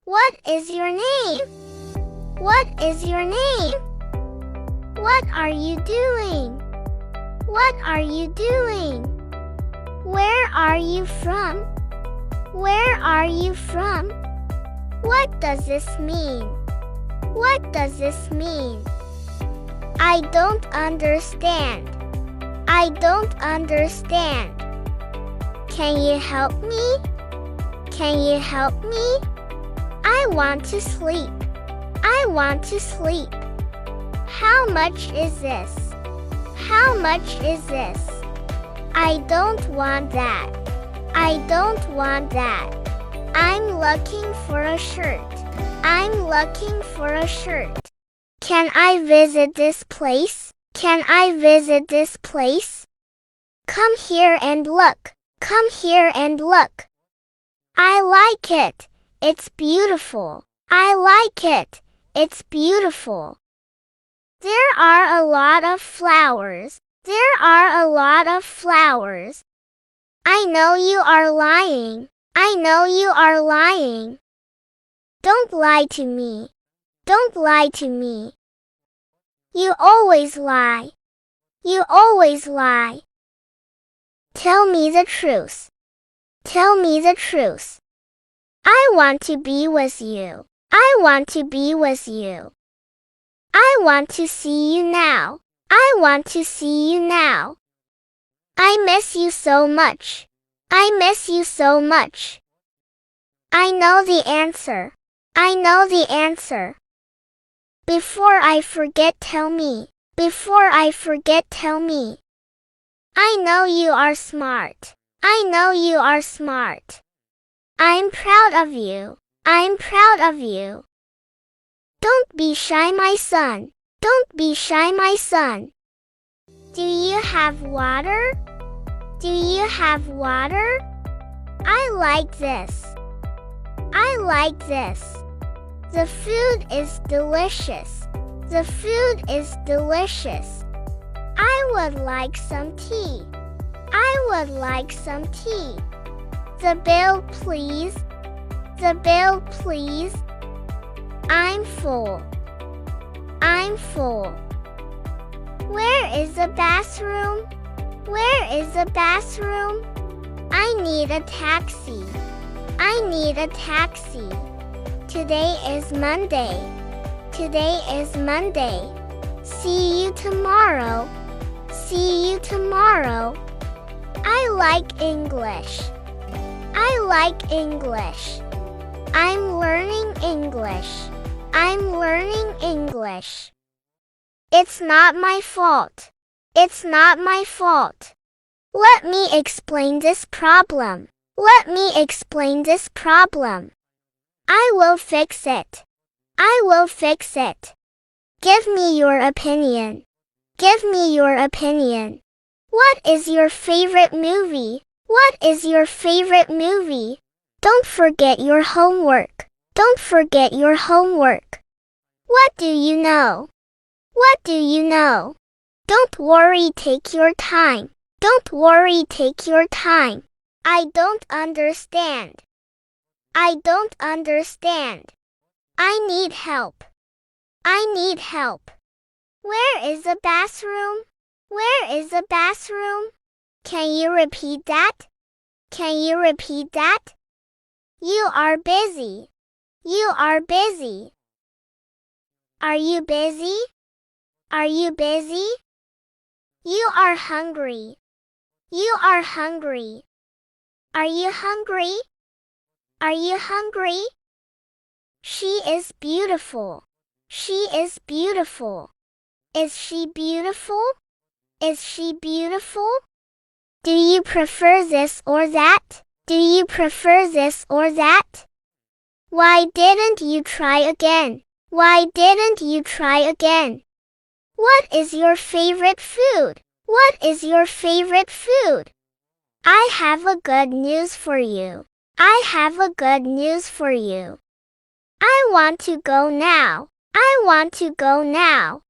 What is your name? What is your name? What are you doing? What are you doing? Where are you from? Where are you from? What does this mean? What does this mean? I don't understand. I don't understand. Can you help me? Can you help me? I want to sleep. I want to sleep. How much is this? How much is this? I don't want that. I don't want that. I'm looking for a shirt. I'm looking for a shirt. Can I visit this place? Can I visit this place? Come here and look. Come here and look. I like it. It's beautiful. I like it. It's beautiful. There are a lot of flowers. There are a lot of flowers. I know you are lying. I know you are lying. Don't lie to me. Don't lie to me. You always lie. You always lie. Tell me the truth. Tell me the truth. I want to be with you. I want to be with you. I want to see you now. I want to see you now. I miss you so much. I miss you so much. I know the answer. I know the answer. Before I forget, tell me. Before I forget, tell me. I know you are smart. I know you are smart. I'm proud of you. I'm proud of you. Don't be shy, my son. Don't be shy, my son. Do you have water? Do you have water? I like this. I like this. The food is delicious. The food is delicious. I would like some tea. I would like some tea. The bill, please. The bill, please. I'm full. I'm full. Where is the bathroom? Where is the bathroom? I need a taxi. I need a taxi. Today is Monday. Today is Monday. See you tomorrow. See you tomorrow. I like English. I like English. I'm learning English. I'm learning English. It's not my fault. It's not my fault. Let me explain this problem. Let me explain this problem. I will fix it. I will fix it. Give me your opinion. Give me your opinion. What is your favorite movie? What is your favorite movie? Don't forget your homework. Don't forget your homework. What do you know? What do you know? Don't worry, take your time. Don't worry, take your time. I don't understand. I don't understand. I need help. I need help. Where is the bathroom? Where is the bathroom? Can you repeat that? Can you repeat that? You are busy. You are busy. Are you busy? Are you busy? You are hungry. You are hungry. Are you hungry? Are you hungry? She is beautiful. She is beautiful. Is she beautiful? Is she beautiful? Do you prefer this or that? Do you prefer this or that? Why didn't you try again? Why didn't you try again? What is your favorite food? What is your favorite food? I have a good news for you. I have a good news for you. I want to go now. I want to go now.